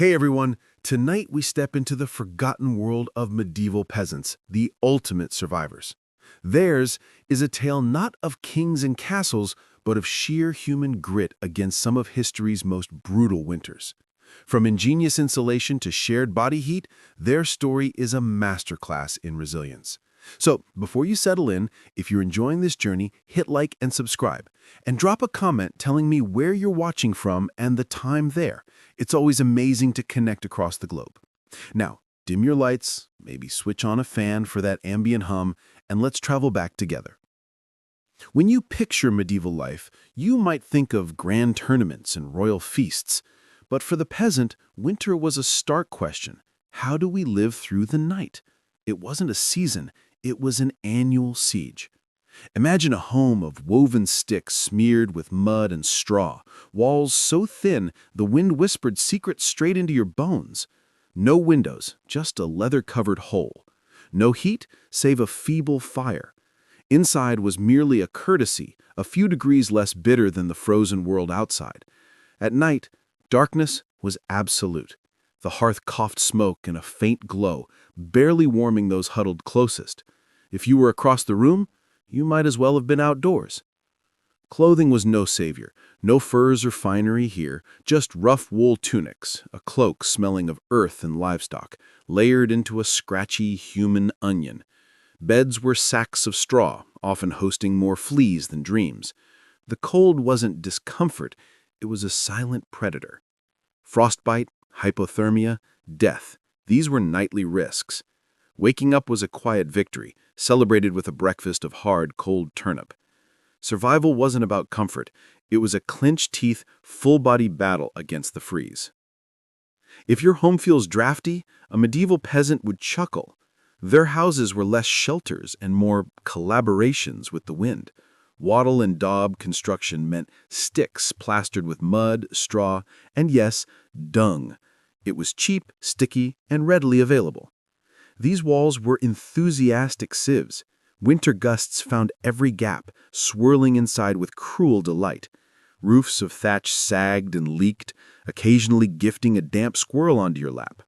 Hey everyone, tonight we step into the forgotten world of medieval peasants, the ultimate survivors. Theirs is a tale not of kings and castles, but of sheer human grit against some of history's most brutal winters. From ingenious insulation to shared body heat, their story is a masterclass in resilience. So, before you settle in, if you're enjoying this journey, hit like and subscribe. And drop a comment telling me where you're watching from and the time there. It's always amazing to connect across the globe. Now, dim your lights, maybe switch on a fan for that ambient hum, and let's travel back together. When you picture medieval life, you might think of grand tournaments and royal feasts. But for the peasant, winter was a stark question. How do we live through the night? It wasn't a season, it was an annual siege. Imagine a home of woven sticks smeared with mud and straw, walls so thin the wind whispered secrets straight into your bones. No windows, just a leather-covered hole. No heat, save a feeble fire. Inside was merely a courtesy, a few degrees less bitter than the frozen world outside. At night, darkness was absolute. The hearth coughed smoke and a faint glow, barely warming those huddled closest. If you were across the room, you might as well have been outdoors. Clothing was no savior, no furs or finery here, just rough wool tunics, a cloak smelling of earth and livestock, layered into a scratchy human onion. Beds were sacks of straw, often hosting more fleas than dreams. The cold wasn't discomfort, it was a silent predator. Frostbite, hypothermia, death, these were nightly risks. Waking up was a quiet victory, celebrated with a breakfast of hard, cold turnip. Survival wasn't about comfort, it was a clenched-teeth, full-body battle against the freeze. If your home feels drafty, a medieval peasant would chuckle. Their houses were less shelters and more collaborations with the wind. Wattle and daub construction meant sticks plastered with mud, straw, and yes, dung. It was cheap, sticky, and readily available. These walls were enthusiastic sieves. Winter gusts found every gap, swirling inside with cruel delight. Roofs of thatch sagged and leaked, occasionally gifting a damp squirrel onto your lap.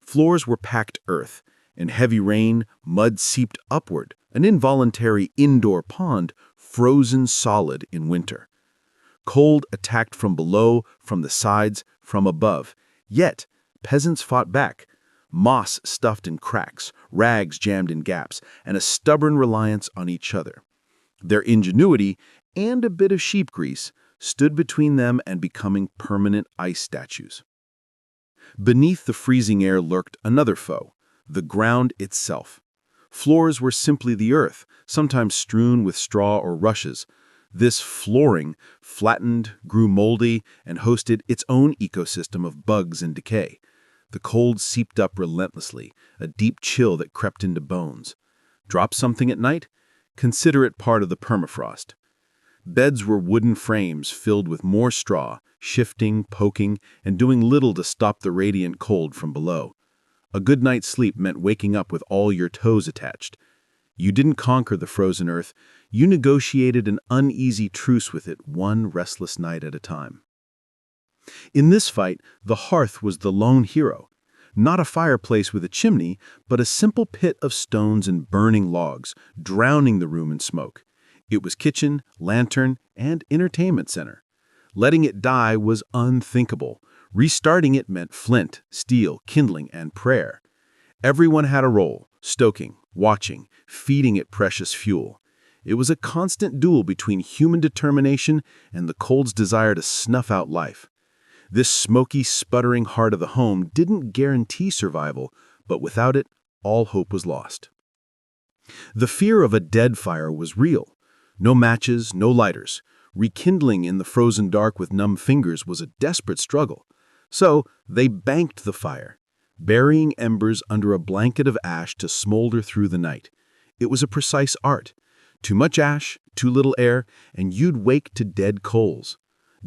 Floors were packed earth. In heavy rain, mud seeped upward, an involuntary indoor pond frozen solid in winter. Cold attacked from below, from the sides, from above. Yet, peasants fought back. Moss stuffed in cracks, rags jammed in gaps, and a stubborn reliance on each other. Their ingenuity, and a bit of sheep grease, stood between them and becoming permanent ice statues. Beneath the freezing air lurked another foe, the ground itself. Floors were simply the earth, sometimes strewn with straw or rushes. This flooring flattened, grew moldy, and hosted its own ecosystem of bugs and decay. The cold seeped up relentlessly, a deep chill that crept into bones. Drop something at night? Consider it part of the permafrost. Beds were wooden frames filled with more straw, shifting, poking, and doing little to stop the radiant cold from below. A good night's sleep meant waking up with all your toes attached. You didn't conquer the frozen earth, you negotiated an uneasy truce with it one restless night at a time. In this fight, the hearth was the lone hero. Not a fireplace with a chimney, but a simple pit of stones and burning logs, drowning the room in smoke. It was kitchen, lantern, and entertainment center. Letting it die was unthinkable. Restarting it meant flint, steel, kindling, and prayer. Everyone had a role, stoking, watching, feeding it precious fuel. It was a constant duel between human determination and the cold's desire to snuff out life. This smoky, sputtering heart of the home didn't guarantee survival, but without it, all hope was lost. The fear of a dead fire was real. No matches, no lighters. Rekindling in the frozen dark with numb fingers was a desperate struggle. So they banked the fire, burying embers under a blanket of ash to smolder through the night. It was a precise art. Too much ash, too little air, and you'd wake to dead coals.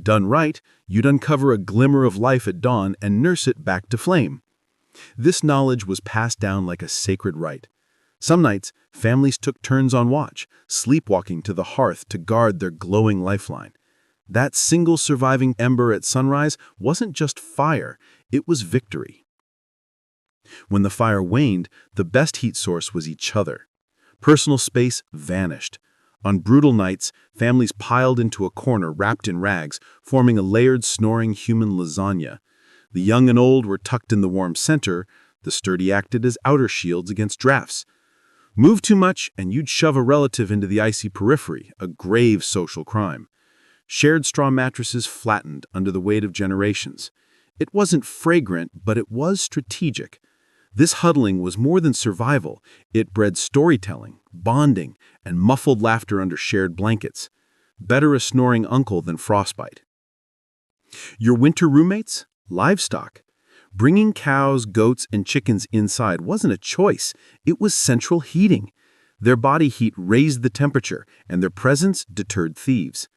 Done right, you'd uncover a glimmer of life at dawn and nurse it back to flame. This knowledge was passed down like a sacred rite. Some nights, families took turns on watch, sleepwalking to the hearth to guard their glowing lifeline. That single surviving ember at sunrise wasn't just fire, It was victory. When the fire waned, the best heat source was each other. Personal space vanished. On brutal nights, families piled into a corner wrapped in rags, forming a layered, snoring human lasagna. The young and old were tucked in the warm center. The sturdy acted as outer shields against drafts. Move too much, and you'd shove a relative into the icy periphery, a grave social crime. Shared straw mattresses flattened under the weight of generations. It wasn't fragrant, but it was strategic. This huddling was more than survival. It bred storytelling, bonding, and muffled laughter under shared blankets. Better a snoring uncle than frostbite. Your winter roommates? Livestock. Bringing cows, goats, and chickens inside wasn't a choice. It was central heating. Their body heat raised the temperature, and their presence deterred thieves.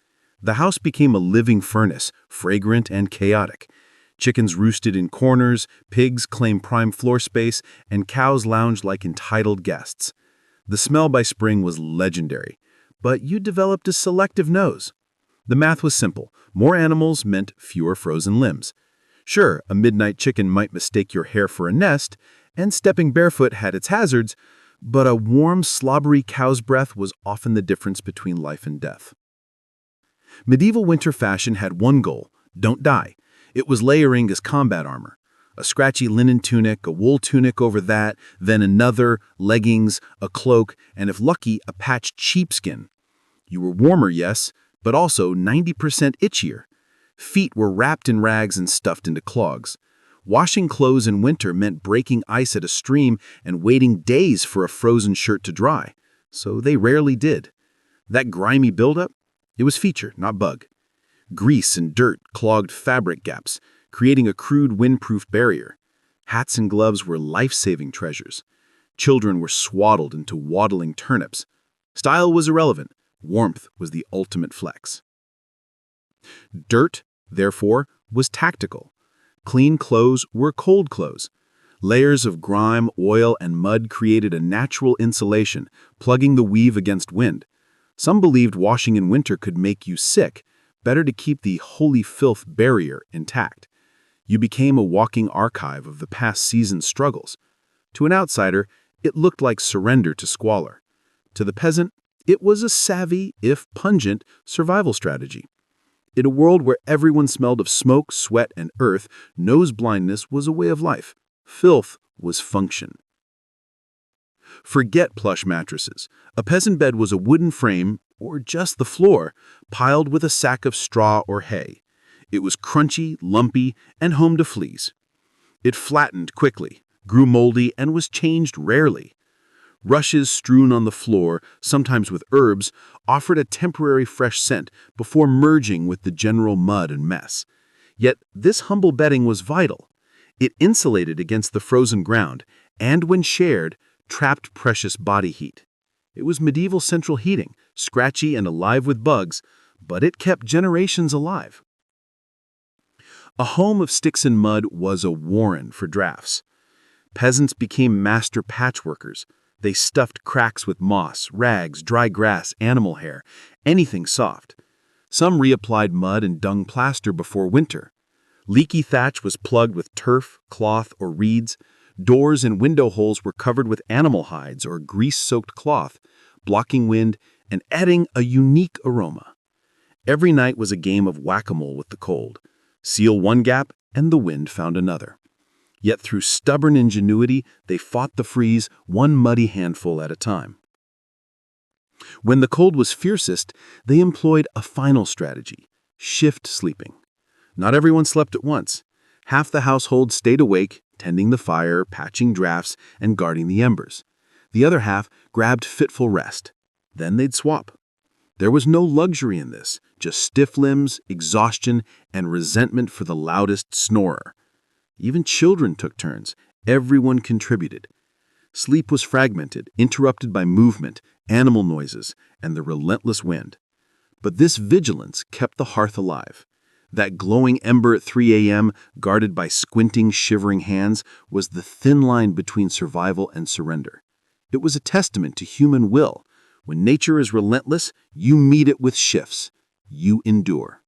The house became a living furnace, fragrant and chaotic. Chickens roosted in corners, pigs claimed prime floor space, and cows lounged like entitled guests. The smell by spring was legendary, but you developed a selective nose. The math was simple. More animals meant fewer frozen limbs. Sure, a midnight chicken might mistake your hair for a nest, and stepping barefoot had its hazards, but a warm, slobbery cow's breath was often the difference between life and death. Medieval winter fashion had one goal: don't die. It was layering as combat armor. A scratchy linen tunic, a wool tunic over that, then another, leggings, a cloak, and if lucky, a patched sheepskin. You were warmer, yes, but also 90% itchier. Feet were wrapped in rags and stuffed into clogs. Washing clothes in winter meant breaking ice at a stream and waiting days for a frozen shirt to dry. So they rarely did. That grimy buildup? It was feature, not bug. Grease and dirt clogged fabric gaps, creating a crude windproof barrier. Hats and gloves were life-saving treasures. Children were swaddled into waddling turnips. Style was irrelevant. Warmth was the ultimate flex. Dirt, therefore, was tactical. Clean clothes were cold clothes. Layers of grime, oil, and mud created a natural insulation, plugging the weave against wind. Some believed washing in winter could make you sick, better to keep the holy filth barrier intact. You became a walking archive of the past season's struggles. To an outsider, it looked like surrender to squalor. To the peasant, it was a savvy, if pungent, survival strategy. In a world where everyone smelled of smoke, sweat, and earth, nose blindness was a way of life. Filth was function. Forget plush mattresses. A peasant bed was a wooden frame, or just the floor, piled with a sack of straw or hay. It was crunchy, lumpy, and home to fleas. It flattened quickly, grew moldy, and was changed rarely. Rushes strewn on the floor, sometimes with herbs, offered a temporary fresh scent before merging with the general mud and mess. Yet this humble bedding was vital. It insulated against the frozen ground, and when shared, trapped precious body heat. It was medieval central heating, scratchy and alive with bugs, but it kept generations alive. A home of sticks and mud was a warren for drafts. Peasants became master patchworkers. They stuffed cracks with moss, rags, dry grass, animal hair, anything soft. Some reapplied mud and dung plaster before winter. Leaky thatch was plugged with turf, cloth, or reeds. Doors and window holes were covered with animal hides or grease-soaked cloth, blocking wind and adding a unique aroma. Every night was a game of whack-a-mole with the cold. Seal one gap, and the wind found another. Yet through stubborn ingenuity, they fought the freeze one muddy handful at a time. When the cold was fiercest, they employed a final strategy: shift sleeping. Not everyone slept at once. Half the household stayed awake, tending the fire, patching drafts, and guarding the embers. The other half grabbed fitful rest. Then they'd swap. There was no luxury in this, just stiff limbs, exhaustion, and resentment for the loudest snorer. Even children took turns. Everyone contributed. Sleep was fragmented, interrupted by movement, animal noises, and the relentless wind. But this vigilance kept the hearth alive. That glowing ember at 3 a.m., guarded by squinting, shivering hands, was the thin line between survival and surrender. It was a testament to human will. When nature is relentless, you meet it with shifts. You endure.